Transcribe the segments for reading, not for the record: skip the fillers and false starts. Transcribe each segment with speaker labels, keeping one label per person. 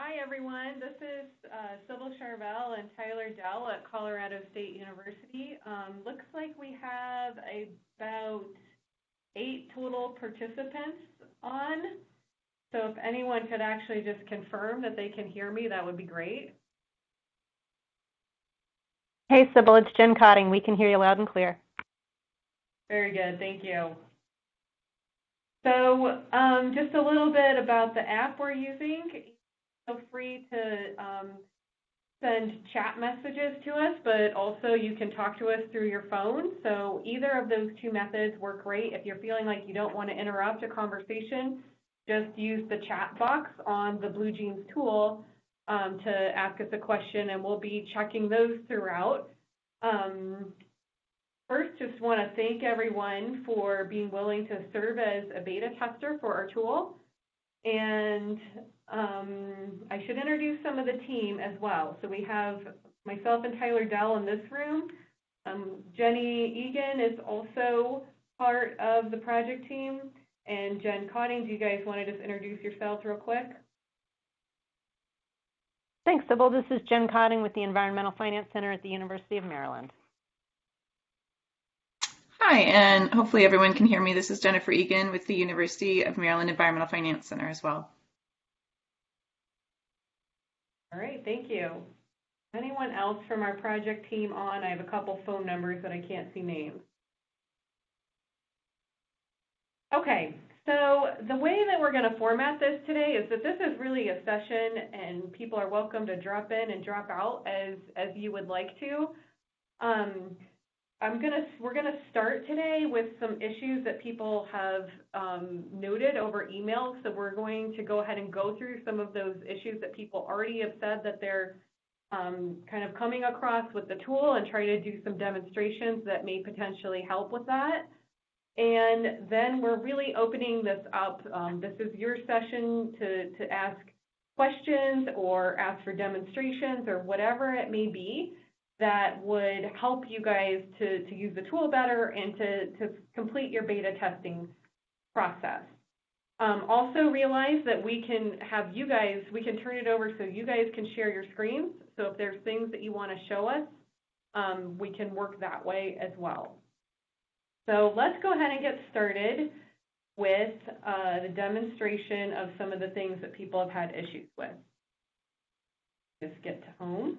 Speaker 1: Hi, everyone. This is Sybil Charvel and Tyler Dell at Colorado State University. Looks like we have about 8 total participants on. So if anyone could actually just confirm that they can hear me, that would be great.
Speaker 2: Hey, Sybil, it's Jen Cotting. We can hear you loud and clear.
Speaker 1: Very good. Thank you. So just a little bit about the app we're using. Feel free to send chat messages to us, but also you can talk to us through your phone. So either of those 2 methods work great. If you're feeling like you don't want to interrupt a conversation, just use the chat box on the BlueJeans tool to ask us a question, and we'll be checking those throughout. First, just want to thank everyone for being willing to serve as a beta tester for our tool. And I should introduce some of the team as well. So we have myself and Tyler Dell in this room. Jenny Egan is also part of the project team. And Jen Cotting, do you guys want to just introduce yourselves real quick?
Speaker 2: Thanks, Sybil. This is Jen Cotting with the Environmental Finance Center at the University of Maryland.
Speaker 3: Hi, and hopefully everyone can hear me. This is Jennifer Egan with the University of Maryland Environmental Finance Center as well.
Speaker 1: All right, thank you. Anyone else from our project team on? I have a couple phone numbers that I can't see names. Okay, so the way that we're going to format this today is that this is really a session, and people are welcome to drop in and drop out as you would like to. We're gonna start today with some issues that people have noted over email. So we're going to go ahead and go through some of those issues that people already have said that they're kind of coming across with the tool, and try to do some demonstrations that may potentially help with that. And then we're really opening this up. This is your session to ask questions or ask for demonstrations or whatever it may be that would help you guys to use the tool better and to complete your beta testing process. Also realize that we can turn it over so you guys can share your screens. So if there's things that you want to show us, we can work that way as well. So let's go ahead and get started with the demonstration of some of the things that people have had issues with. Just get to home.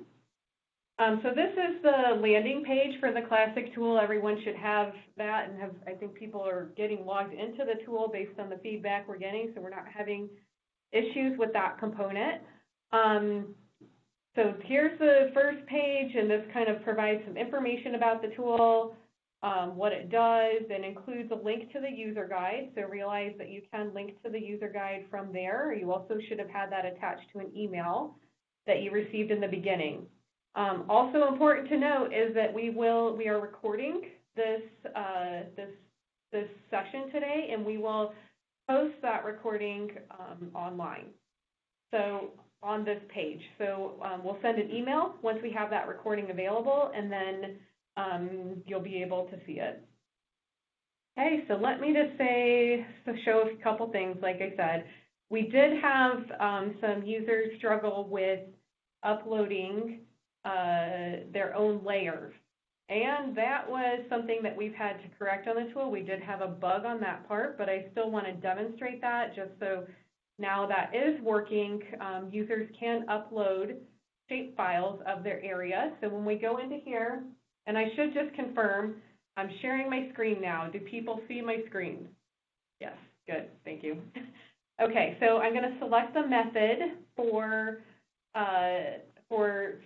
Speaker 1: So this is the landing page for the CLASIC tool. Everyone should have that, and I think people are getting logged into the tool based on the feedback we're getting, so we're not having issues with that component. So here's the first page, and this kind of provides some information about the tool, what it does, and includes a link to the user guide. So realize that you can link to the user guide from there. You also should have had that attached to an email that you received in the beginning. Also important to note is that we are recording this session today, and we will post that recording online. So on this page. So we'll send an email once we have that recording available, and then you'll be able to see it. Okay, so let me just show a couple things. Like I said, we did have some users struggle with uploading their own layers, and that was something that we've had to correct on the tool. We did have a bug on that part, but I still want to demonstrate that just so now that is working. Users can upload shape files of their area. So when we go into here, and I should just confirm, I'm sharing my screen now. Do people see my screen? Yes, good, thank you. Okay, so I'm going to select the method for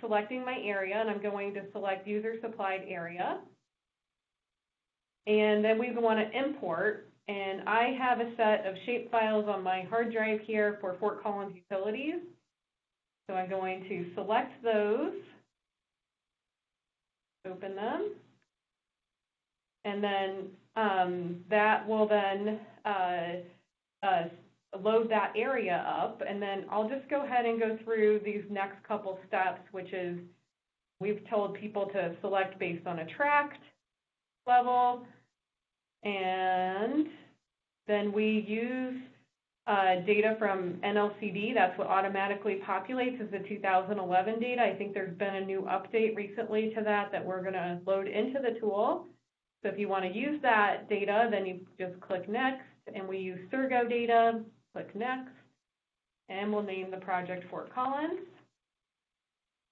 Speaker 1: selecting my area, and I'm going to select user supplied area. And then we want to import, and I have a set of shape files on my hard drive here for Fort Collins Utilities. So I'm going to select those, open them, and then that will then load that area up, and then I'll just go ahead and go through these next couple steps, which is we've told people to select based on a tract level, and then we use data from NLCD. That's what automatically populates is the 2011 data. I think there's been a new update recently to that we're going to load into the tool. So if you want to use that data, then you just click Next, and we use Surgo data, click Next, and we'll name the project Fort Collins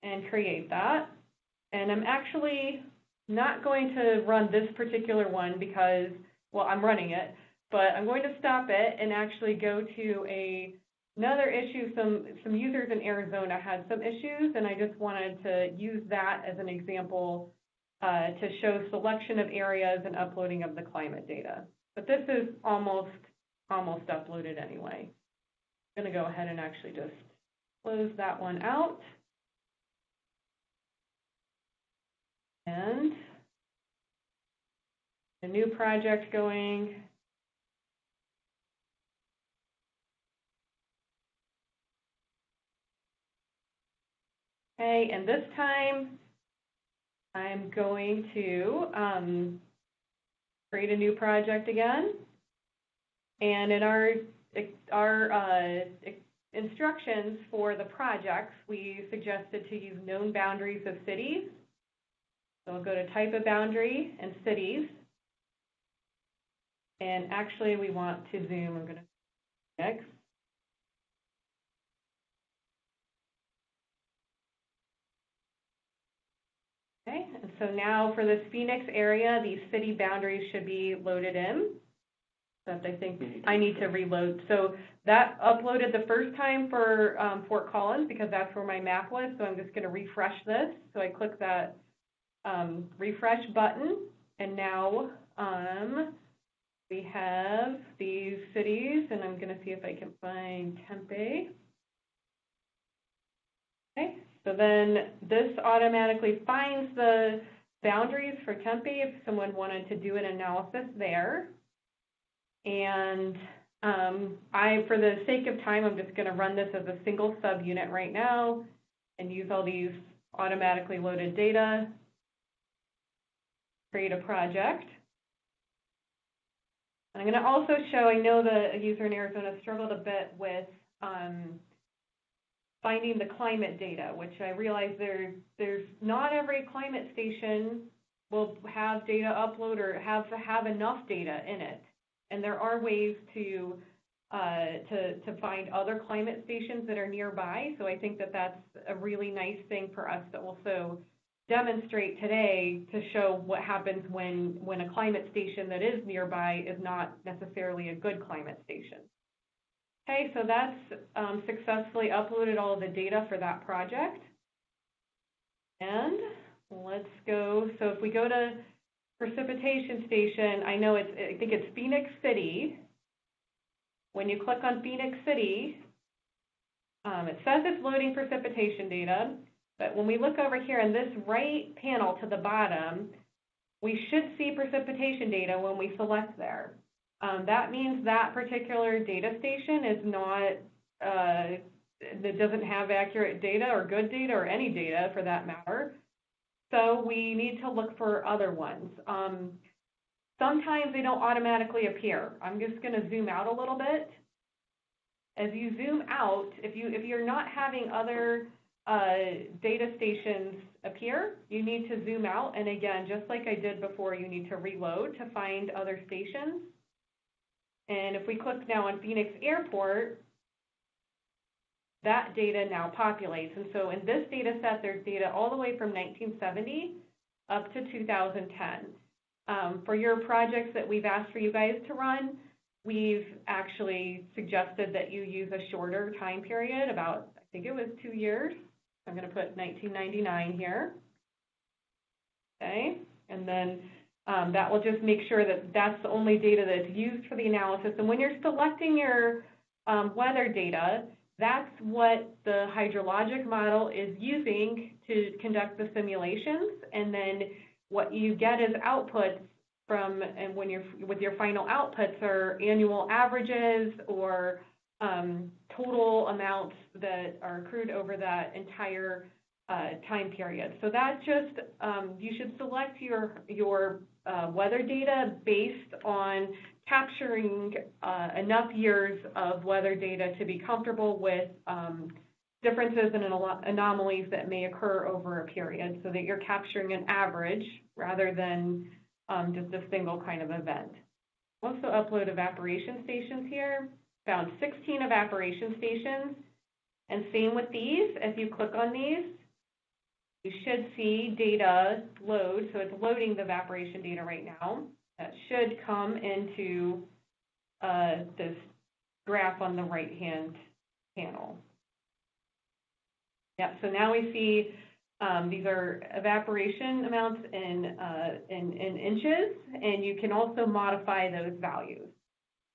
Speaker 1: and create that. And I'm actually not going to run this particular one because, well, I'm running it, but I'm going to stop it and actually go to another issue. Some users in Arizona had some issues, and I just wanted to use that as an example to show selection of areas and uploading of the climate data. But this is almost uploaded anyway. I'm going to go ahead and actually just close that one out. And a new project going. Okay, and this time I'm going to create a new project again. And in our instructions for the projects, we suggested to use known boundaries of cities. So we'll go to type of boundary and cities. And actually we want to zoom. I'm going to X. Okay, and so now for this Phoenix area, these city boundaries should be loaded in. Except I think I need to reload. So that uploaded the first time for Fort Collins because that's where my map was. So I'm just going to refresh this. So I click that refresh button, and now we have these cities, and I'm going to see if I can find Tempe. Okay, so then this automatically finds the boundaries for Tempe if someone wanted to do an analysis there. And for the sake of time, I'm just going to run this as a single subunit right now and use all these automatically loaded data, create a project. And I'm going to also show, I know the user in Arizona struggled a bit with finding the climate data, which I realize there's not every climate station will have data upload or have enough data in it. And there are ways to find other climate stations that are nearby. So I think that that's a really nice thing for us to also demonstrate today to show what happens when a climate station that is nearby is not necessarily a good climate station. Okay, so that's successfully uploaded all of the data for that project. And let's go, so if we go to Precipitation Station, I think it's Phoenix City. When you click on Phoenix City, it says it's loading precipitation data, but when we look over here in this right panel to the bottom, we should see precipitation data when we select there. That means that particular data station is not, that doesn't have accurate data or good data or any data for that matter. So we need to look for other ones. Sometimes they don't automatically appear. I'm just going to zoom out a little bit. As you zoom out, if you're not having other data stations appear, you need to zoom out. And again, just like I did before, you need to reload to find other stations. And if we click now on Phoenix Airport, that data now populates. And so in this data set, there's data all the way from 1970 up to 2010. For your projects that we've asked for you guys to run, we've actually suggested that you use a shorter time period, about, I think it was 2 years. I'm going to put 1999 here. Okay, and then that will just make sure that that's the only data that's used for the analysis. And when you're selecting your weather data, that's what the hydrologic model is using to conduct the simulations. And then what you get as outputs from, and when you're with your final outputs, are annual averages or total amounts that are accrued over that entire time period. So that just, you should select your weather data based on capturing enough years of weather data to be comfortable with differences and anomalies that may occur over a period, so that you're capturing an average rather than just a single kind of event. Also upload evaporation stations here. Found 16 evaporation stations, and same with these. If you click on these, you should see data load, so it's loading the evaporation data right now. That should come into this graph on the right-hand panel. Yep, so now we see these are evaporation amounts in inches, and you can also modify those values.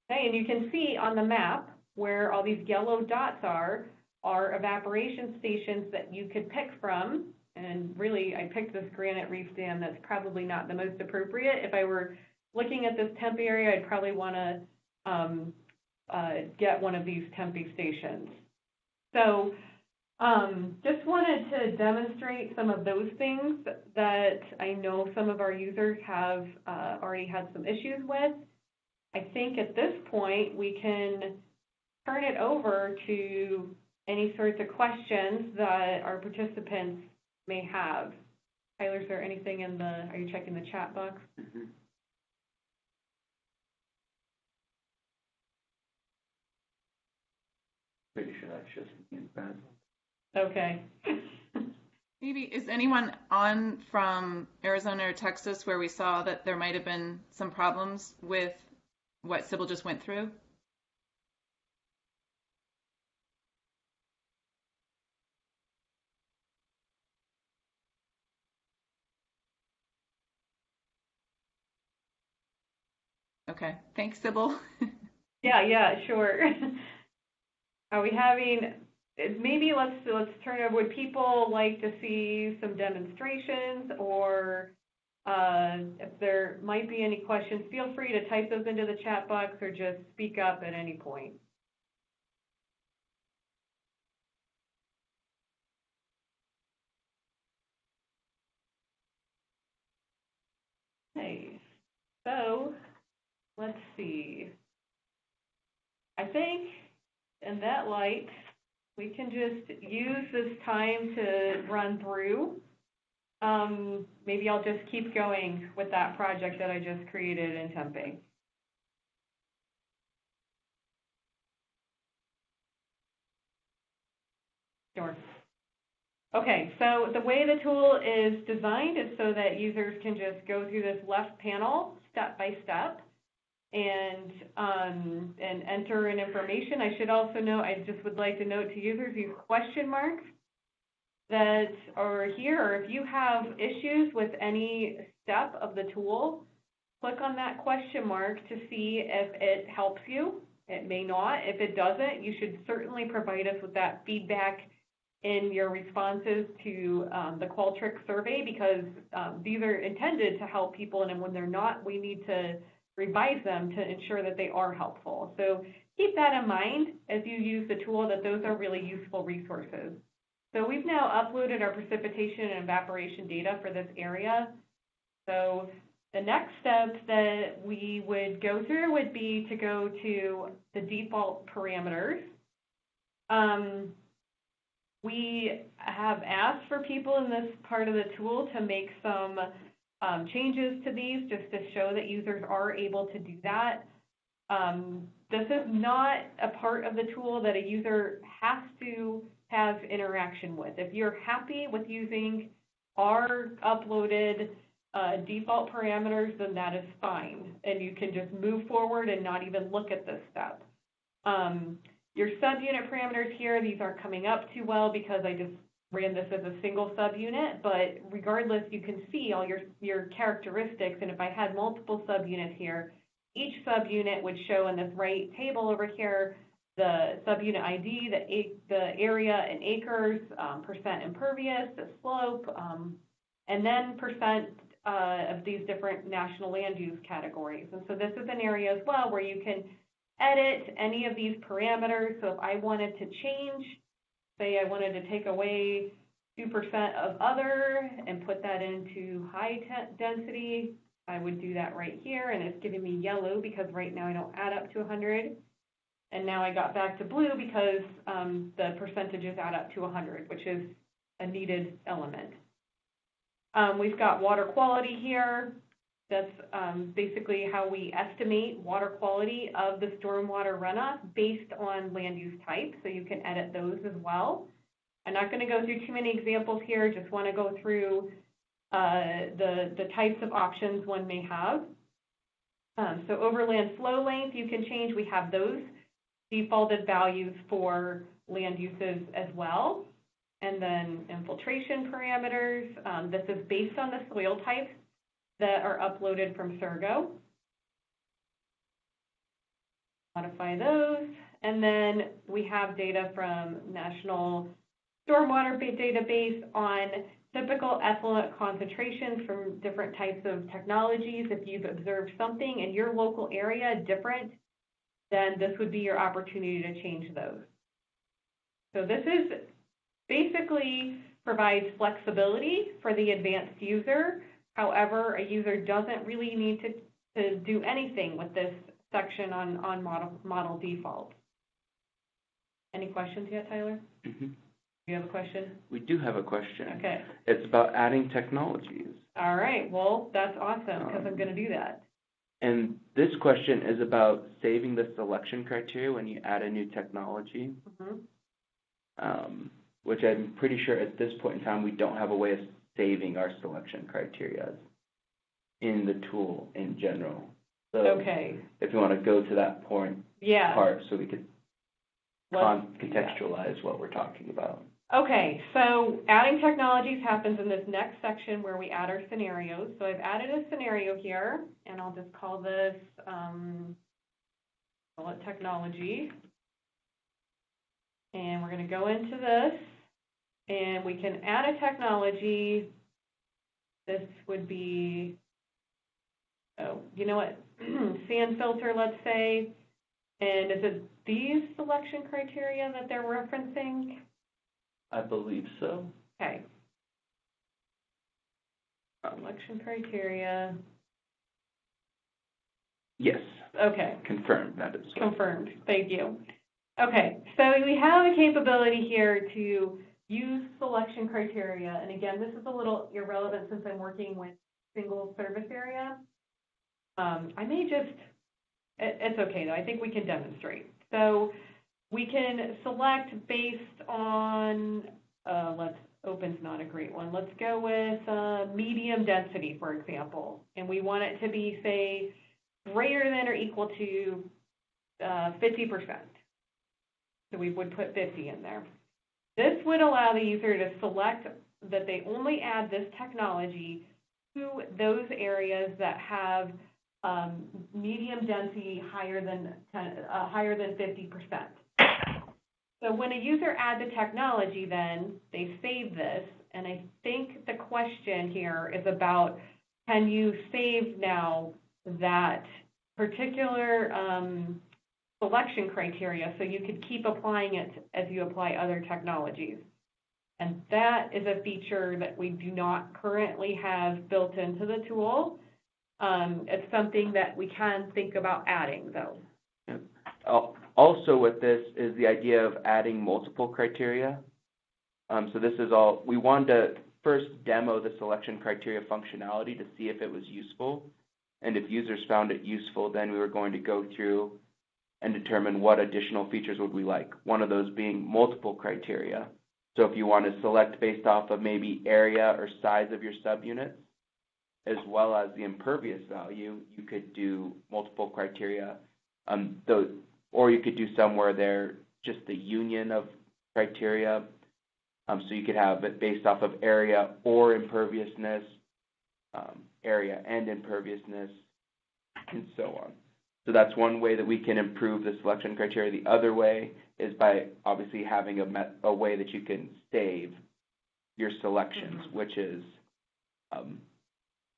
Speaker 1: Okay, and you can see on the map where all these yellow dots are evaporation stations that you could pick from. And really, I picked this Granite Reef Dam. That's probably not the most appropriate. If I were looking at this Tempe area, I'd probably want to get one of these Tempe stations. So just wanted to demonstrate some of those things that I know some of our users have already had some issues with. I think at this point, we can turn it over to any sorts of questions that our participants may have. Tyler, is there anything in are you checking the chat box?
Speaker 4: Mm-hmm. Pretty sure that's just in bad.
Speaker 1: Okay.
Speaker 3: Maybe, is anyone on from Arizona or Texas where we saw that there might have been some problems with what Sybil just went through? Okay, thanks, Sybil.
Speaker 1: Yeah, sure. Are we having, maybe let's turn over, would people like to see some demonstrations, or if there might be any questions, feel free to type those into the chat box or just speak up at any point. Okay, so let's see. I think in that light, we can just use this time to run through. Maybe I'll just keep going with that project that I just created in Tempe. Sure. Okay, so the way the tool is designed is so that users can just go through this left panel step by step and enter in information. I should also note, I just would like to note to users these question marks that are here, or if you have issues with any step of the tool, click on that question mark to see if it helps you. It may not. If it doesn't, you should certainly provide us with that feedback in your responses to the Qualtrics survey, because these are intended to help people, and when they're not, we need to revise them to ensure that they are helpful. So keep that in mind as you use the tool, that those are really useful resources. So we've now uploaded our precipitation and evaporation data for this area. So the next step that we would go through would be to go to the default parameters. We have asked for people in this part of the tool to make some changes to these, just to show that users are able to do that. This is not a part of the tool that a user has to have interaction with. If you're happy with using our uploaded default parameters, then that is fine, and you can just move forward and not even look at this step. Your subunit parameters here, these aren't coming up too well because I just ran this as a single subunit, but regardless, you can see all your characteristics, and if I had multiple subunits here, each subunit would show in this right table over here the subunit ID, the area in acres, percent impervious, the slope, and then percent of these different national land use categories. And so this is an area as well where you can edit any of these parameters. So if I wanted to change, say I wanted to take away 2% of other and put that into high density, I would do that right here, and it's giving me yellow because right now I don't add up to 100. And now I got back to blue because the percentages add up to 100, which is a needed element. We've got water quality here. That's basically how we estimate water quality of the stormwater runoff based on land use type, so you can edit those as well. I'm not going to go through too many examples here, just want to go through the types of options one may have. So overland flow length you can change. We have those defaulted values for land uses as well. And then infiltration parameters. This is based on the soil types that are uploaded from Surgo. Modify those. And then we have data from National Stormwater Database on typical effluent concentrations from different types of technologies. If you've observed something in your local area different, then this would be your opportunity to change those. So this is basically provides flexibility for the advanced user. However, a user doesn't really need to do anything with this section on model default. Any questions yet, Tyler? Mm-hmm. Do you have a question?
Speaker 4: We do have a question.
Speaker 1: Okay.
Speaker 4: It's about adding technologies.
Speaker 1: All right. Well, that's awesome because I'm going to do that.
Speaker 4: And this question is about saving the selection criteria when you add a new technology, which I'm pretty sure at this point in time we don't have a way of saving our selection criteria in the tool in general. So
Speaker 1: okay.
Speaker 4: If you want to go to that point, part so we could contextualize what we're talking about.
Speaker 1: Okay, so adding technologies happens in this next section where we add our scenarios. So I've added a scenario here, and I'll just call this, call it technology. And we're going to go into this, and we can add a technology. This would be, oh, you know what, sand filter, let's say. And is it these selection criteria that they're referencing?
Speaker 4: I believe so.
Speaker 1: Okay. Selection criteria.
Speaker 4: Yes.
Speaker 1: Okay.
Speaker 4: Confirmed. That is so.
Speaker 1: Confirmed. Thank you. Okay. So we have a capability here to use selection criteria. And again, this is a little irrelevant since I'm working with single service area. I may just, it's okay though. I think we can demonstrate. So we can select based on, open's not a great one. Let's go with medium density, for example. And we want it to be, say, greater than or equal to 50%. So we would put 50 in there. This would allow the user to select that they only add this technology to those areas that have medium density higher than 50%. So when a user adds a technology, then they save this, and I think the question here is about, can you save now that particular selection criteria so you could keep applying it as you apply other technologies? And that is a feature that we do not currently have built into the tool. It's something that we can think about adding, though.
Speaker 4: Yep. Also with this is the idea of adding multiple criteria. So this is all, we wanted to first demo the selection criteria functionality to see if it was useful. And if users found it useful, then we were going to go through and determine what additional features would we like. One of those being multiple criteria. So if you want to select based off of maybe area or size of your subunits, as well as the impervious value, you could do multiple criteria. Or you could do somewhere there just the union of criteria. So you could have it based off of area or imperviousness, area and imperviousness, and so on. So that's one way that we can improve the selection criteria. The other way is by obviously having a way that you can save your selections, which is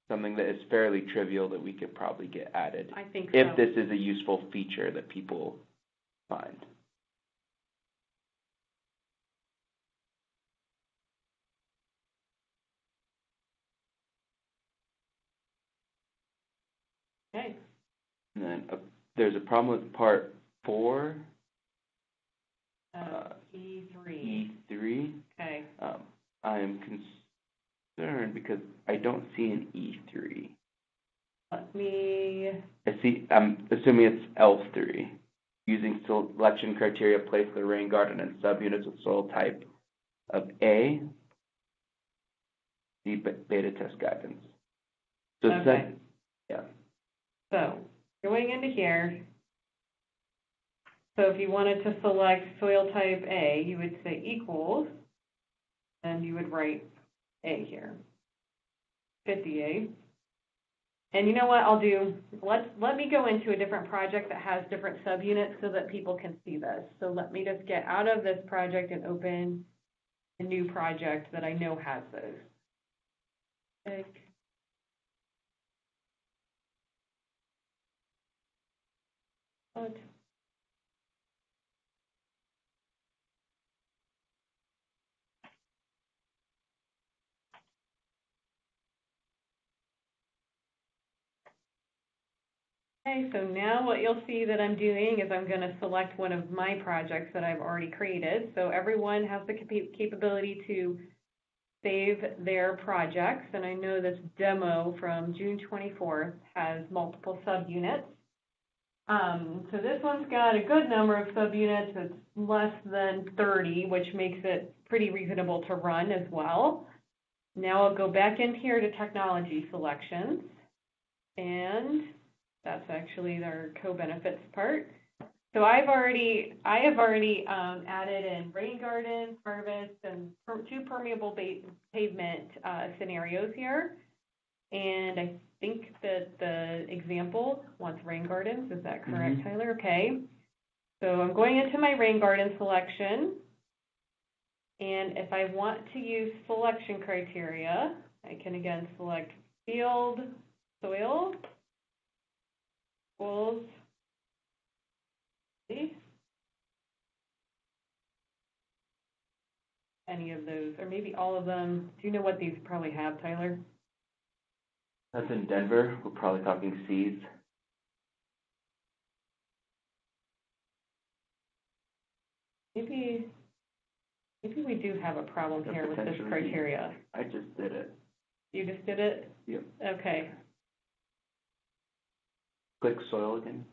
Speaker 4: something that is fairly trivial that we could probably get added.
Speaker 1: I think
Speaker 4: if this is a useful feature that people find. And then there's a problem with part 4.
Speaker 1: E3.
Speaker 4: E3.
Speaker 1: Okay.
Speaker 4: I am concerned because I don't see an E3.
Speaker 1: Let me.
Speaker 4: I'm assuming it's L3. Using selection criteria, place the rain garden in subunits with soil type of A. The beta test guidance. So
Speaker 1: Okay.
Speaker 4: yeah.
Speaker 1: So going into here. So if you wanted to select soil type A, you would say equals, and you would write A here. 50A. And you know what I'll do? Let me go into a different project that has different subunits so that people can see this. So let me just get out of this project and open a new project that I know has those. What? Okay, so now what you'll see that I'm doing is I'm going to select one of my projects that I've already created. So everyone has the capability to save their projects, and I know this demo from June 24th has multiple subunits. So this one's got a good number of subunits. It's less than 30, which makes it pretty reasonable to run as well. Now I'll go back in here to technology selections, and that's actually their co-benefits part. So I have already added in rain gardens, harvest, and 2 permeable pavement scenarios here. And I think that the example wants rain gardens. Is that correct, Tyler? Okay. So I'm going into my rain garden selection. And if I want to use selection criteria, I can again select field, soil, equals, any of those, or maybe all of them. Do you know what these probably have, Tyler?
Speaker 4: That's in Denver. We're probably talking C's.
Speaker 1: Maybe we do have a problem here with this criteria.
Speaker 4: I just did it.
Speaker 1: You just did it?
Speaker 4: Yep.
Speaker 1: Okay.
Speaker 4: Click soil again.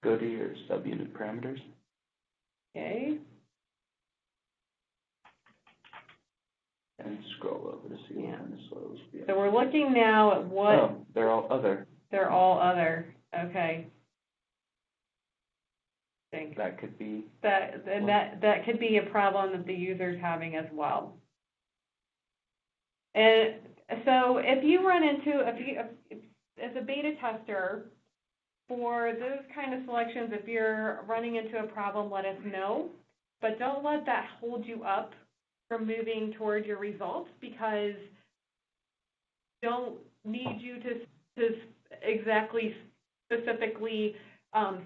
Speaker 4: Go to your subunit parameters.
Speaker 1: Okay.
Speaker 4: And scroll over to see what kind of soils.
Speaker 1: So we're looking now at what.
Speaker 4: Oh, they're all other.
Speaker 1: They're all other. Okay. Think
Speaker 4: that could be.
Speaker 1: That could be a problem that the user's having as well. And so if you run into, as a beta tester, for those kind of selections, if you're running into a problem, let us know. But don't let that hold you up from moving toward your results, because we don't need you to exactly specifically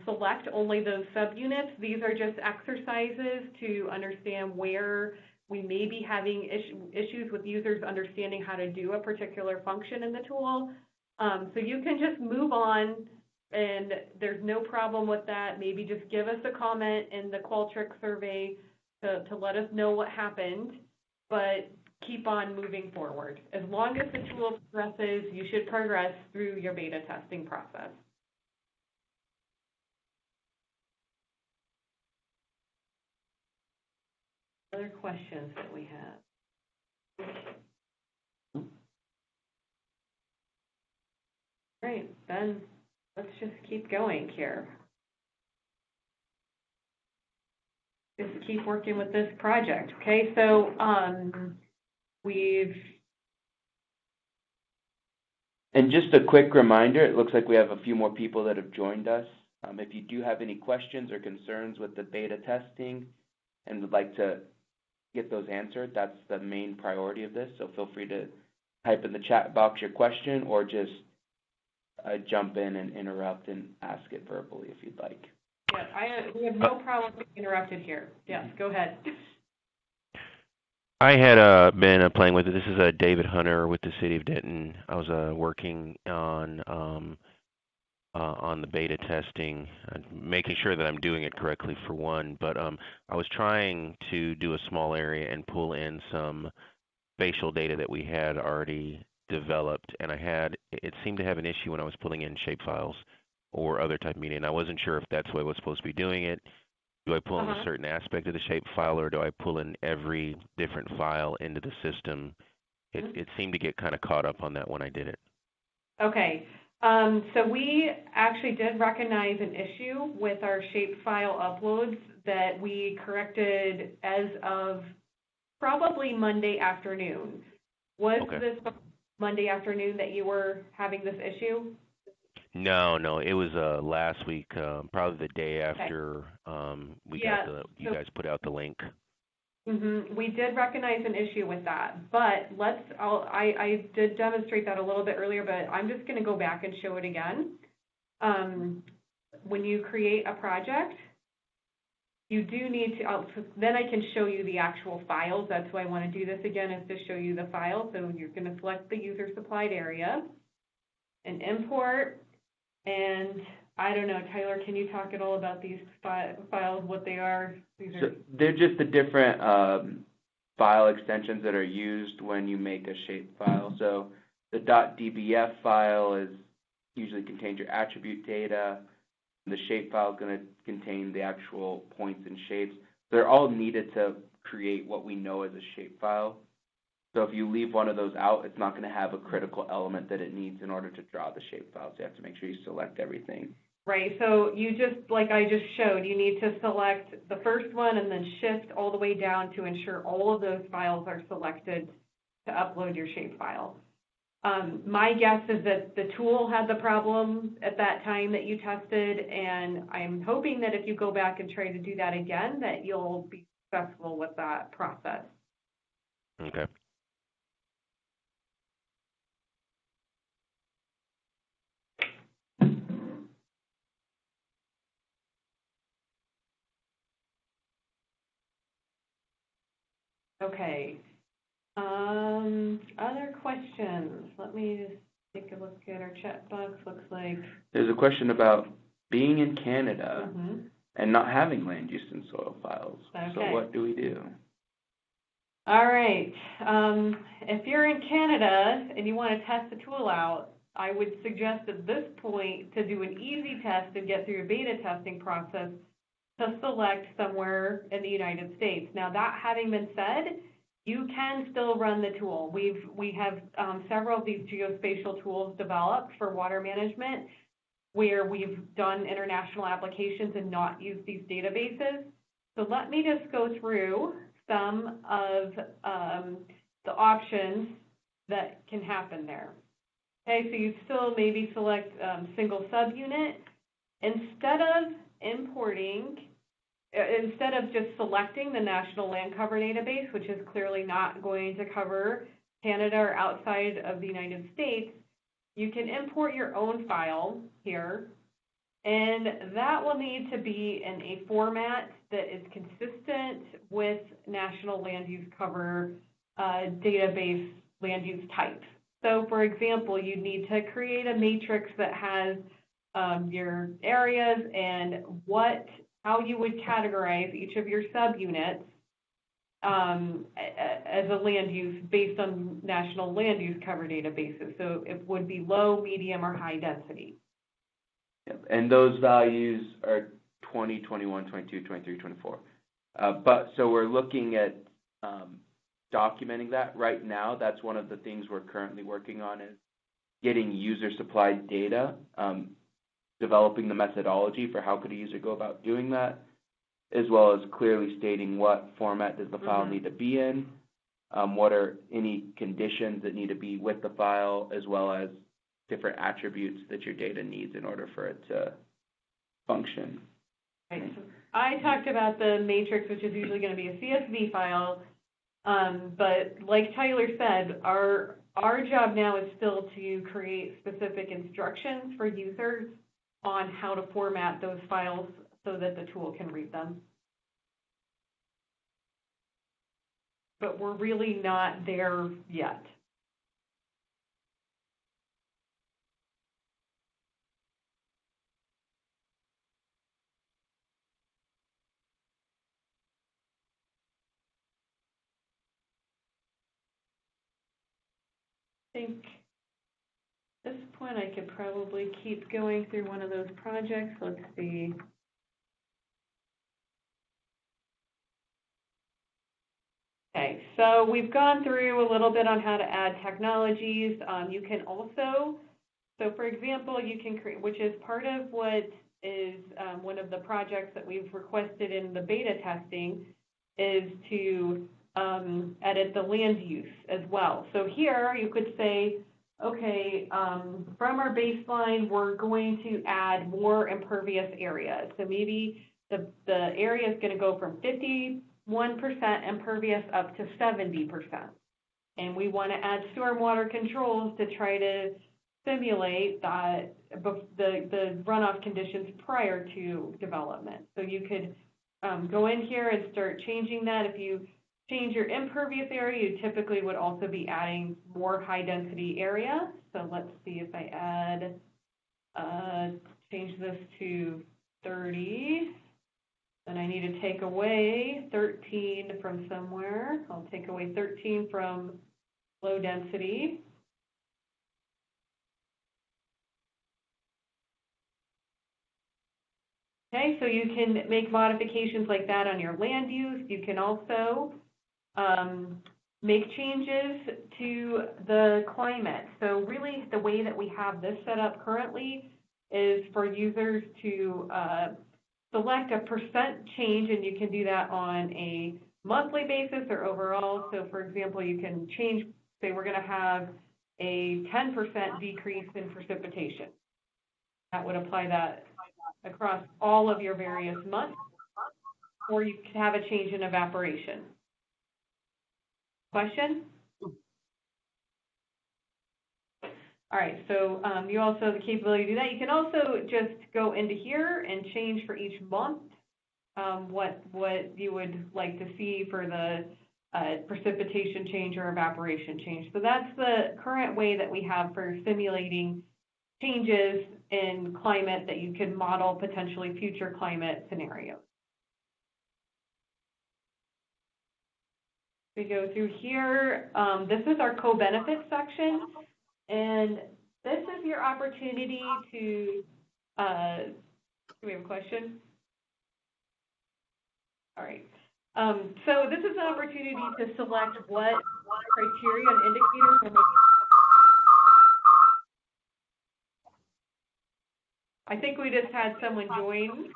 Speaker 1: select only those subunits. These are just exercises to understand where we may be having issues with users understanding how to do a particular function in the tool. So you can just move on, and there's no problem with that. Maybe just give us a comment in the Qualtrics survey to let us know what happened, but keep on moving forward. As long as the tool progresses, you should progress through your beta testing process. Other questions that we have? Great, then let's just keep going here. Just keep working with this project, okay? So
Speaker 4: And just a quick reminder, it looks like we have a few more people that have joined us. If you do have any questions or concerns with the beta testing and would like to get those answered, that's the main priority of this. So feel free to type in the chat box your question, or just jump in and interrupt and ask it verbally if you'd like.
Speaker 1: Yeah, we have no problem being interrupted here. Yes, go ahead.
Speaker 5: I had been playing with it. This is David Hunter with the City of Denton. I was working on the beta testing, making sure that I'm doing it correctly for one, but I was trying to do a small area and pull in some spatial data that we had already developed, and it seemed to have an issue when I was pulling in shapefiles or other type of media, and I wasn't sure if that's the way I was supposed to be doing it. Do I pull in a certain aspect of the shapefile, or do I pull in every different file into the system? It seemed to get kind of caught up on that when I did it.
Speaker 1: Okay. So we actually did recognize an issue with our shapefile uploads that we corrected as of probably Monday afternoon. Was this Monday afternoon that you were having this issue?
Speaker 5: No, it was last week, probably the day after you guys put out the link.
Speaker 1: We did recognize an issue with that, but I did demonstrate that a little bit earlier, but I'm just going to go back and show it again. When you create a project, you do need to, then I can show you the actual files. That's why I want to do this again, is to show you the files. So you're going to select the user supplied area and import. And I don't know, Tyler, can you talk at all about these files, what they are?
Speaker 4: They're just the different file extensions that are used when you make a shapefile. So the .dbf file usually contains your attribute data. The shapefile is going to contain the actual points and shapes. They're all needed to create what we know as a shapefile. So if you leave one of those out, it's not going to have a critical element that it needs in order to draw the shapefile. So you have to make sure you select everything.
Speaker 1: Right, so you just, like I just showed, you need to select the first one and then shift all the way down to ensure all of those files are selected to upload your shapefile. My guess is that the tool had the problem at that time that you tested, and I'm hoping that if you go back and try to do that again, that you'll be successful with that process.
Speaker 5: Okay.
Speaker 1: Okay. Other questions? Let me just take a look at our chat box. Looks like
Speaker 4: there's a question about being in Canada and not having land use and soil files. Okay. So what do we do?
Speaker 1: All right. If you're in Canada and you want to test the tool out, I would suggest at this point to do an easy test and get through a beta testing process to select somewhere in the United States. Now, that having been said, you can still run the tool. We have several of these geospatial tools developed for water management where we've done international applications and not used these databases. So let me just go through some of the options that can happen there. Okay, so you still maybe select single subunit. Instead of just selecting the National Land Cover Database, which is clearly not going to cover Canada or outside of the United States, you can import your own file here, and that will need to be in a format that is consistent with National Land Use Cover Database land use types. So, for example, you need to create a matrix that has your areas and how you would categorize each of your subunits as a land use based on National Land Use Cover Databases. So it would be low, medium, or high density.
Speaker 4: Yep. And those values are 20, 21, 22, 23, 24. So we're looking at documenting that right now. That's one of the things we're currently working on, is getting user-supplied data, developing the methodology for how could a user go about doing that, as well as clearly stating what format does the file need to be in, what are any conditions that need to be with the file, as well as different attributes that your data needs in order for it to function.
Speaker 1: Right. So I talked about the matrix, which is usually going to be a CSV file, but like Tyler said, our job now is still to create specific instructions for users on how to format those files so that the tool can read them. but we're really not there yet. I think at this point I could probably keep going through one of those projects. Let's see. Okay, so we've gone through a little bit on how to add technologies. You can also, so for example, you can create, which is part of what is one of the projects that we've requested in the beta testing, is to edit the land use as well. So here you could say, okay, from our baseline, we're going to add more impervious areas. So maybe the area is going to go from 51% impervious up to 70%. And we want to add stormwater controls to try to simulate that the runoff conditions prior to development. So you could go in here and start changing that. If you change your impervious area, you typically would also be adding more high density area. So let's see if I add, change this to 30. Then I need to take away 13 from somewhere. I'll take away 13 from low density. Okay, so you can make modifications like that on your land use. You can also make changes to the climate. So really the way that we have this set up currently is for users to select a percent change, and you can do that on a monthly basis or overall. So for example, you can change, say we're going to have a 10% decrease in precipitation. That would apply that across all of your various months, or you could have a change in evaporation. Question? All right, so you also have the capability to do that. You can also just go into here and change for each month what you would like to see for the precipitation change or evaporation change. So that's the current way that we have for simulating changes in climate that you can model potentially future climate scenarios. We go through here. This is our co-benefit section, and this is your opportunity to, do we have a question? All right. So this is an opportunity to select what criteria and indicators we're making. I think we just had someone join.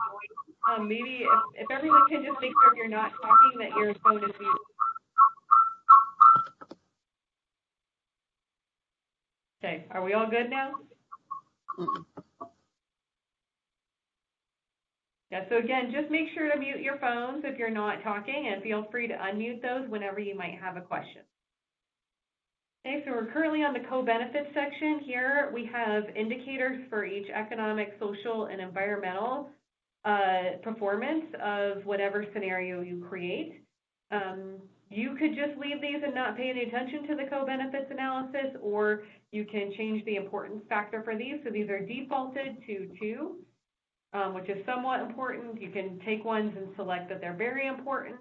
Speaker 1: Maybe if everyone can just make sure if you're not talking that your phone is muted. Okay, are we all good now? Yeah, so again, just make sure to mute your phones if you're not talking, and feel free to unmute those whenever you might have a question. Okay, so we're currently on the co-benefit section. Here we have indicators for each economic, social, and environmental performance of whatever scenario you create. You could just leave these and not pay any attention to the co-benefits analysis, or you can change the importance factor for these. So these are defaulted to 2, which is somewhat important. You can take ones and select that they're very important.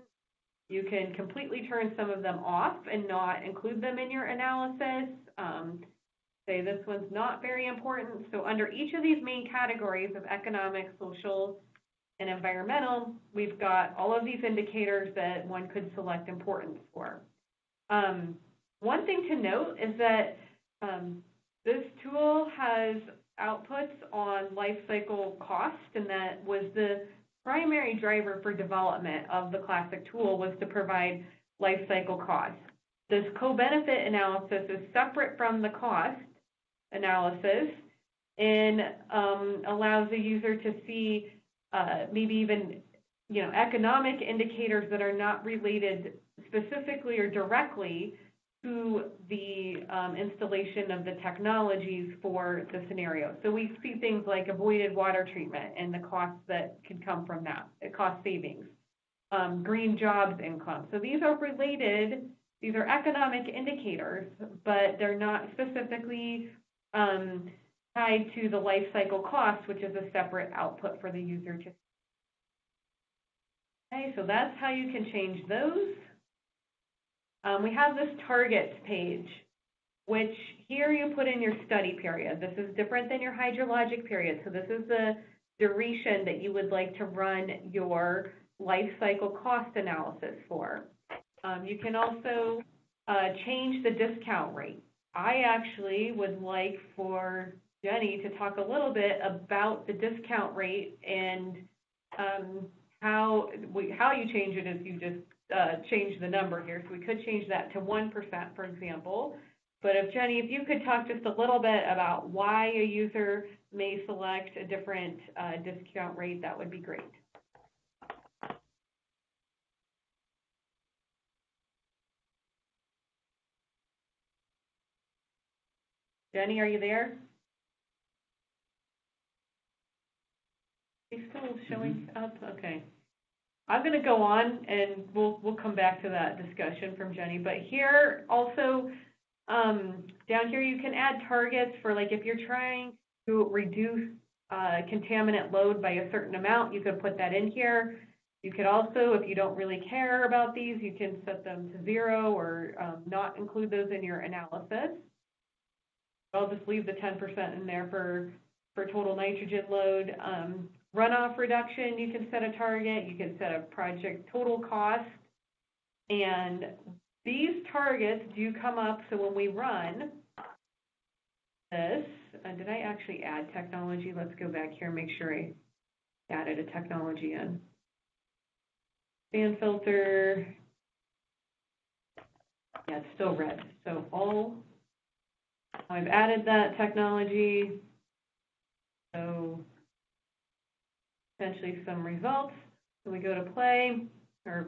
Speaker 1: You can completely turn some of them off and not include them in your analysis. Say this one's not very important. So under each of these main categories of economic, social, and environmental, we've got all of these indicators that one could select importance for. One thing to note is that this tool has outputs on life cycle cost, and that was the primary driver for development of the CLASIC tool, was to provide life cycle costs. This co-benefit analysis is separate from the cost analysis and allows the user to see maybe even economic indicators that are not related specifically or directly to the installation of the technologies for the scenario. So we see things like avoided water treatment and the costs that can come from that, the cost savings. green jobs income. So these are related, these are economic indicators, but they're not specifically tied to the life cycle cost, which is a separate output for the user to. Okay, so that's how you can change those. We have this targets page, which here you put in your study period. This is different than your hydrologic period. So this is the duration that you would like to run your life cycle cost analysis for. You can also change the discount rate. I actually would like for Jenny to talk a little bit about the discount rate and how you change it is you just change the number here. So we could change that to 1%, for example. But Jenny, if you could talk just a little bit about why a user may select a different discount rate, that would be great. Jenny, are you there? Are you still showing up? Okay. I'm going to go on, and we'll come back to that discussion from Jenny. But here also, down here you can add targets for, like, if you're trying to reduce contaminant load by a certain amount, you could put that in here. You could also, if you don't really care about these, you can set them to 0 or not include those in your analysis. I'll just leave the 10% in there for total nitrogen load. Runoff reduction, you can set a target. You can set a project total cost. And these targets do come up, so when we run this, did I actually add technology? Let's go back here and make sure I added a technology in. Sand filter, yeah, it's still red. So I've added that technology. So essentially some results. So we go to play or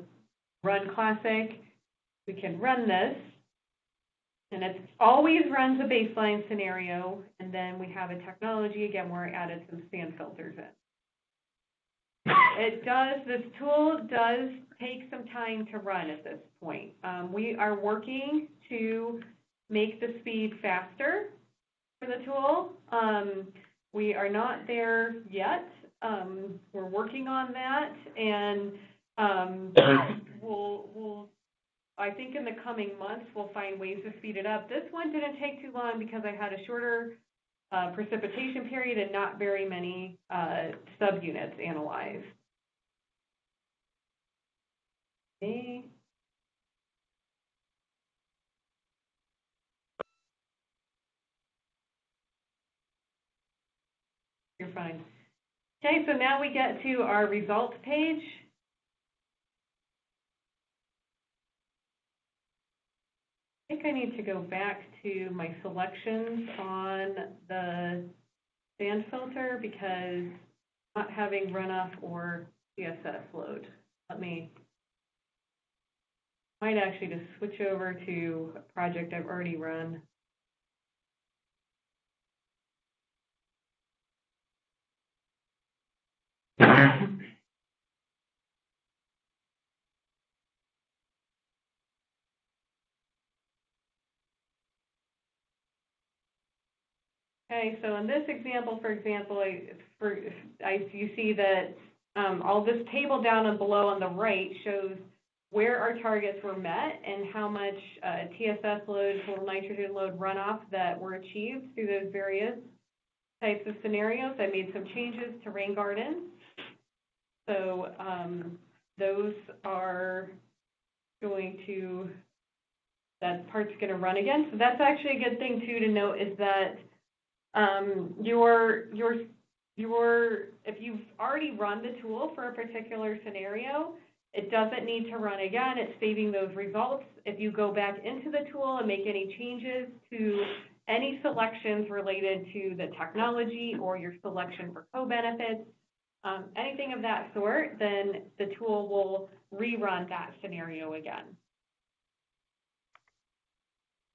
Speaker 1: run CLASIC. We can run this, and it always runs a baseline scenario, and then we have a technology again where I added some sand filters in. This tool does take some time to run at this point. We are working to make the speed faster for the tool. We are not there yet. We're working on that, and I think in the coming months we'll find ways to speed it up. This one didn't take too long because I had a shorter precipitation period and not very many subunits analyzed. Okay. You're fine. Okay, so now we get to our results page. I think I need to go back to my selections on the sand filter because not having runoff or CSS load. Might actually just switch over to a project I've already run. Okay, so in this example, for example, you see that all this table down and below on the right shows where our targets were met and how much TSS load, total nitrogen load runoff that were achieved through those various types of scenarios. I made some changes to rain gardens. So those are going to, that part's going to run again. So that's actually a good thing too to note is that if you've already run the tool for a particular scenario, it doesn't need to run again. It's saving those results. If you go back into the tool and make any changes to any selections related to the technology or your selection for co-benefits, anything of that sort, then the tool will rerun that scenario again.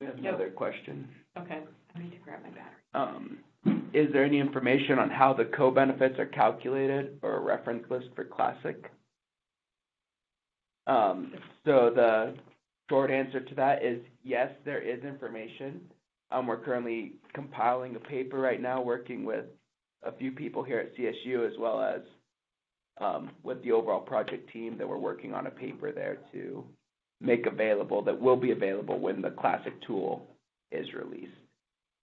Speaker 4: We have another question.
Speaker 1: Okay, I need to grab my battery.
Speaker 4: Is there any information on how the co-benefits are calculated or a reference list for CLASIC? So the short answer to that is yes, there is information. We're currently compiling a paper right now, working with a few people here at CSU, as well as with the overall project team, that we're working on a paper there to make available, that will be available when the CLASIC tool is released.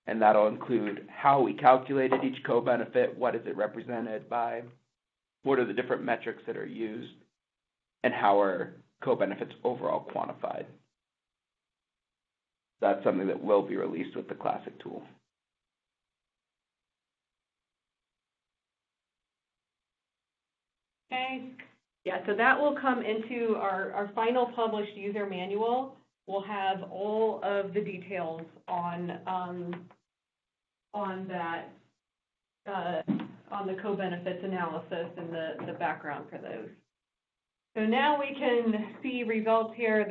Speaker 4: And that'll include how we calculated each co-benefit, what is it represented by, what are the different metrics that are used, and how are co-benefits overall quantified. That's something that will be released with the CLASIC tool.
Speaker 1: Okay. Yeah, so that will come into our final published user manual. We'll have all of the details on that, on the co-benefits analysis and the background for those. So now we can see results here.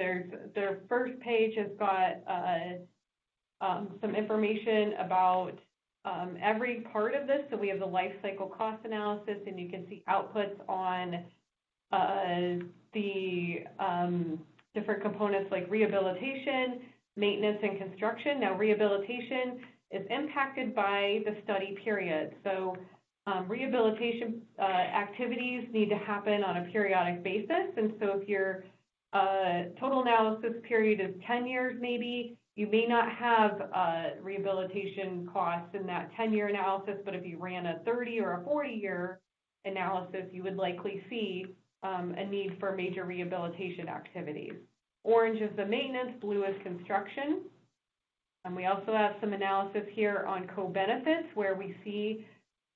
Speaker 1: Their first page has got some information about every part of this. So we have the life cycle cost analysis, and you can see outputs on the different components like rehabilitation, maintenance, and construction. Now, rehabilitation is impacted by the study period. So rehabilitation activities need to happen on a periodic basis. And so if your total analysis period is 10 years maybe, you may not have rehabilitation costs in that 10-year analysis, but if you ran a 30 or a 40-year analysis, you would likely see a need for major rehabilitation activities. Orange is the maintenance, blue is construction. And we also have some analysis here on co-benefits, where we see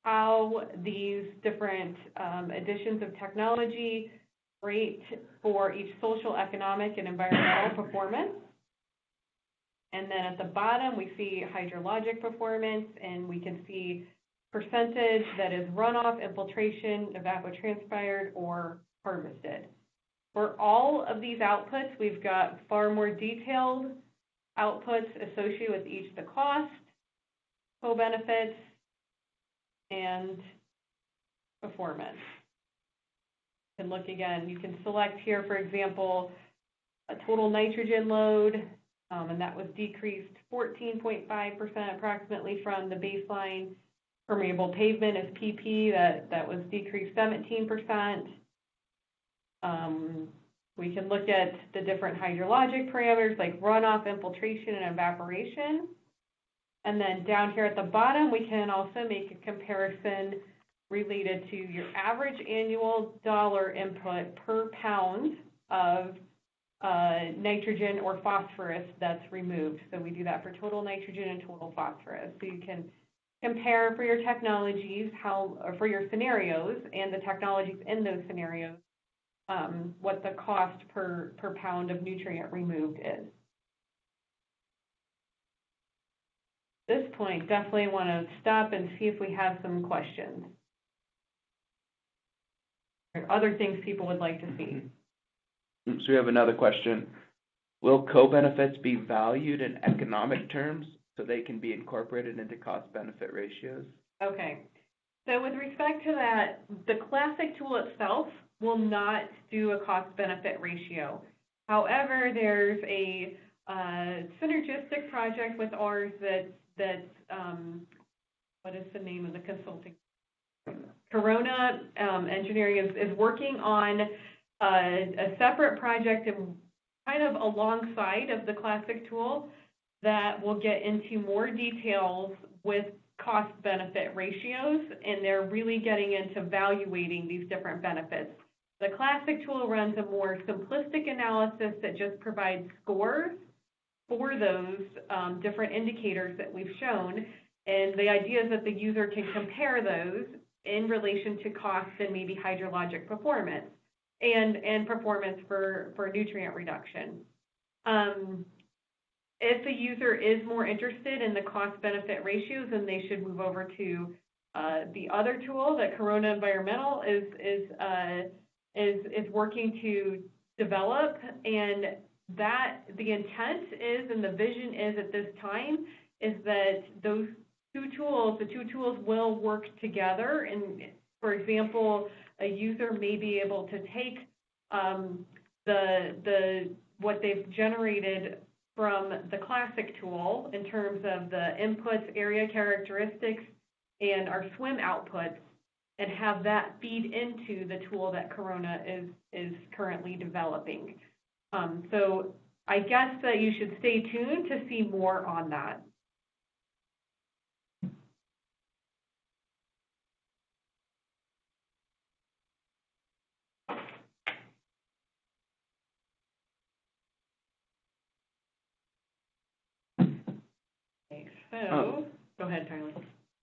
Speaker 1: how these different additions of technology rate for each social, economic, and environmental performance. And then at the bottom, we see hydrologic performance, and we can see percentage that is runoff, infiltration, evapotranspired, or harvested. For all of these outputs, we've got far more detailed outputs associated with each the cost, co-benefits, and performance. You can look again, you can select here, for example, a total nitrogen load, and that was decreased 14.5% approximately from the baseline. Permeable pavement is PP, that was decreased 17%. We can look at the different hydrologic parameters like runoff, infiltration, and evaporation. And then down here at the bottom, we can also make a comparison related to your average annual dollar input per pound of nitrogen or phosphorus that's removed. So we do that for total nitrogen and total phosphorus. So you can compare for your technologies, or for your scenarios and the technologies in those scenarios, what the cost per pound of nutrient removed is. At this point, definitely want to stop and see if we have some questions or other things people would like to see.
Speaker 4: So we have another question. Will co-benefits be valued in economic terms so they can be incorporated into cost-benefit ratios?
Speaker 1: Okay. So with respect to that, the CLASIC tool itself will not do a cost-benefit ratio. However, there's a synergistic project with ours that's what is the name of the consulting? Corona Engineering is working on a separate project and kind of alongside of the CLASIC tool that will get into more details with cost-benefit ratios, and they're really getting into evaluating these different benefits. The CLASIC tool runs a more simplistic analysis that just provides scores for those different indicators that we've shown, and the idea is that the user can compare those in relation to cost and maybe hydrologic performance and performance for nutrient reduction. If the user is more interested in the cost-benefit ratios, then they should move over to the other tool that Corona Environmental is working to develop, and that the intent is and the vision is at this time is that those the two tools will work together. And for example, a user may be able to take what they've generated from the CLASIC tool in terms of the inputs, area characteristics, and our swim outputs, and have that feed into the tool that Corona is currently developing. So I guess that you should stay tuned to see more on that. Okay, so go ahead, Tyler.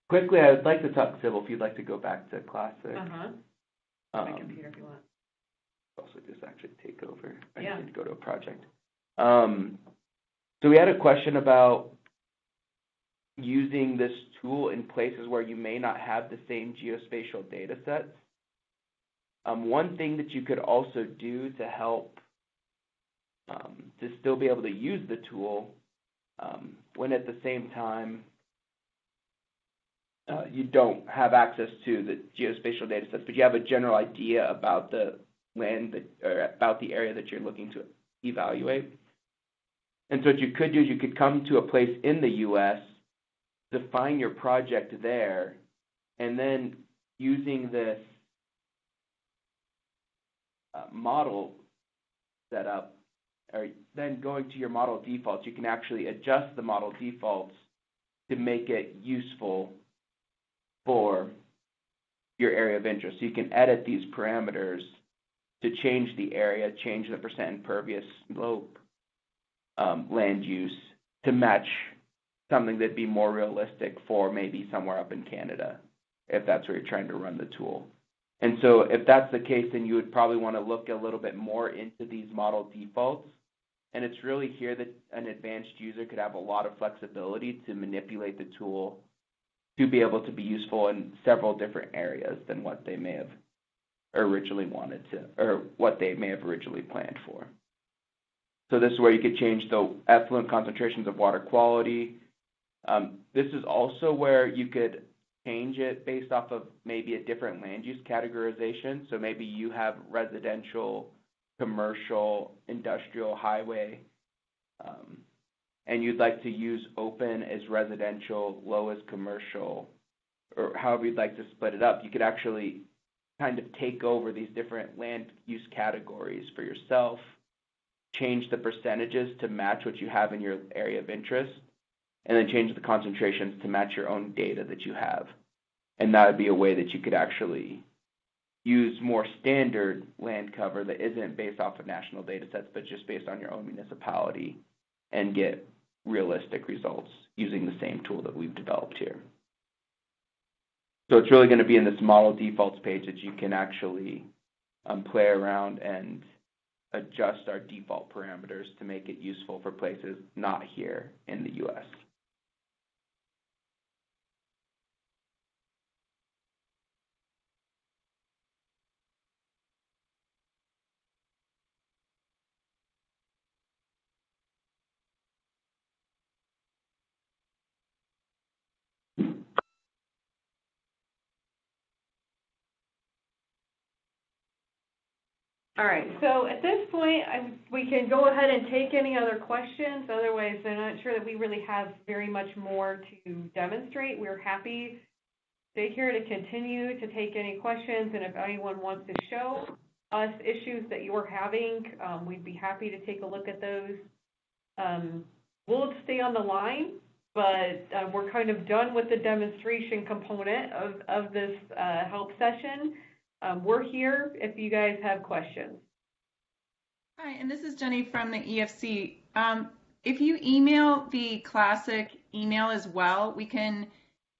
Speaker 4: Quickly, I would like to talk civil if you'd like to go back to CLASIC.
Speaker 1: My computer if you want.
Speaker 4: Also just actually take over. I
Speaker 1: Yeah.
Speaker 4: need to go to a project. So we had a question about using this tool in places where you may not have the same geospatial data sets. One thing that you could also do to help to still be able to use the tool when at the same time you don't have access to the geospatial data sets, but you have a general idea about the land or about the area that you're looking to evaluate. And so what you could do is you could come to a place in the U.S., define your project there, and then using this model setup, or then going to your model defaults, you can actually adjust the model defaults to make it useful for your area of interest. So you can edit these parameters to change the area, change the percent impervious slope, land use to match something that'd be more realistic for maybe somewhere up in Canada, if that's where you're trying to run the tool. And so if that's the case, then you would probably want to look a little bit more into these model defaults. And it's really here that an advanced user could have a lot of flexibility to manipulate the tool to be able to be useful in several different areas than what they may have originally wanted to, or what they may have originally planned for. So this is where you could change the effluent concentrations of water quality. This is also where you could change it based off of maybe a different land use categorization. So maybe you have residential, commercial, industrial, highway, and you'd like to use open as residential, low as commercial, or however you'd like to split it up. You could actually kind of take over these different land use categories for yourself, change the percentages to match what you have in your area of interest, and then change the concentrations to match your own data that you have. And that would be a way that you could actually use more standard land cover that isn't based off of national data sets, but just based on your own municipality, and get realistic results using the same tool that we've developed here. So it's really going to be in this model defaults page that you can actually play around and adjust our default parameters to make it useful for places not here in the U.S.
Speaker 1: All right, so at this point, we can go ahead and take any other questions. Otherwise, I'm not sure that we really have very much more to demonstrate. We're happy to stay here to continue to take any questions, and if anyone wants to show us issues that you're having, we'd be happy to take a look at those. We'll stay on the line, but we're kind of done with the demonstration component of this help session. We're here if you guys have questions.
Speaker 3: Hi, and this is Jenny from the EFC. If you email the CLASIC email as well, we can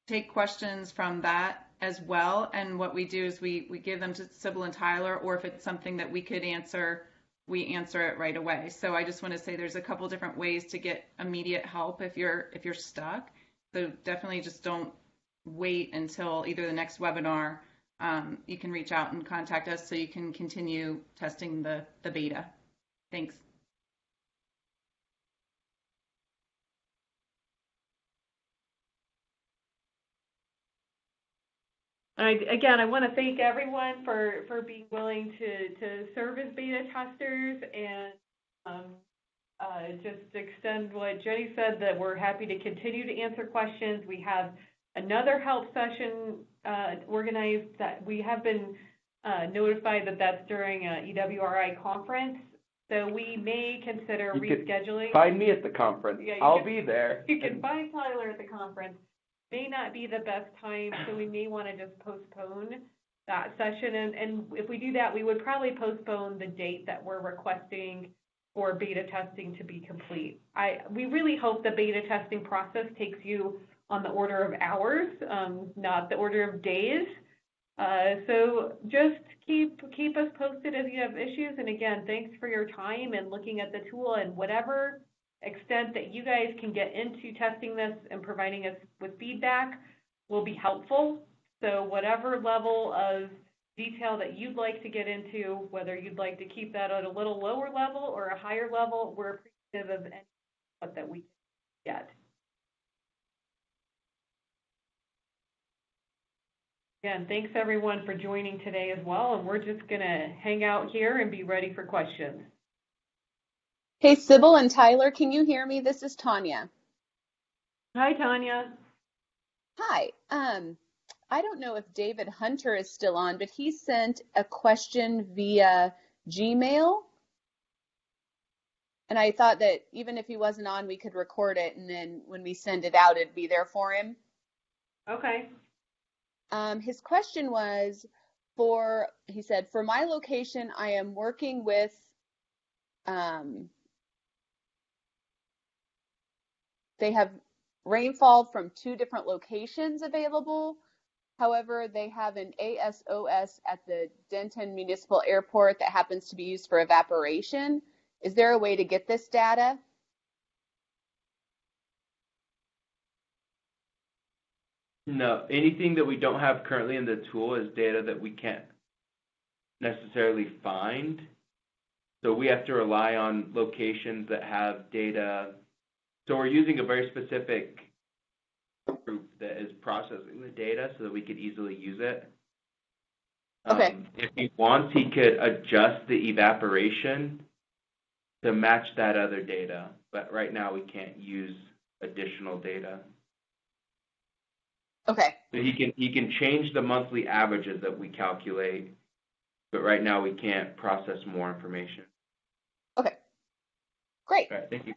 Speaker 3: take questions from that as well. And what we do is we give them to Sybil and Tyler, or if it's something that we could answer, we answer it right away. So I just want to say there's a couple different ways to get immediate help if you're stuck. So definitely just don't wait until either the next webinar. You can reach out and contact us so you can continue testing the beta. Thanks.
Speaker 1: Again, I want to thank everyone for being willing to serve as beta testers, and just extend what Jenny said, that we're happy to continue to answer questions. We have another help session organized that we have been notified that that's during a EWRI conference. So we may consider rescheduling.
Speaker 4: Find me at the conference. Yeah, I'll be there.
Speaker 1: You can find Tyler at the conference. May not be the best time, so we may want to just postpone that session. And if we do that, we would probably postpone the date that we're requesting for beta testing to be complete. We really hope the beta testing process takes you on the order of hours, not the order of days. So just keep us posted as you have issues. And again, thanks for your time and looking at the tool, and whatever extent that you guys can get into testing this and providing us with feedback will be helpful. So whatever level of detail that you'd like to get into, whether you'd like to keep that at a little lower level or a higher level, we're appreciative of any input that we can get. Again, thanks everyone for joining today as well, and we're just going to hang out here and be ready for questions.
Speaker 6: Hey, Sybil and Tyler, can you hear me? This is Tanya.
Speaker 1: Hi, Tanya.
Speaker 6: Hi. I don't know if David Hunter is still on, but he sent a question via Gmail. And I thought that even if he wasn't on, we could record it, and then when we send it out, it'd be there for him.
Speaker 1: Okay.
Speaker 6: His question was he said, for my location, I am working with, they have rainfall from 2 different locations available. However, they have an ASOS at the Denton Municipal Airport that happens to be used for evaporation. Is there a way to get this data?
Speaker 4: No, anything that we don't have currently in the tool is data that we can't necessarily find. So we have to rely on locations that have data. So we're using a very specific group that is processing the data so that we could easily use it.
Speaker 6: Okay.
Speaker 4: If he wants, he could adjust the evaporation to match that other data. But right now we can't use additional data.
Speaker 6: Okay.
Speaker 4: So he can change the monthly averages that we calculate, but right now we can't process more information.
Speaker 6: Okay. Great.
Speaker 4: All right, thank you.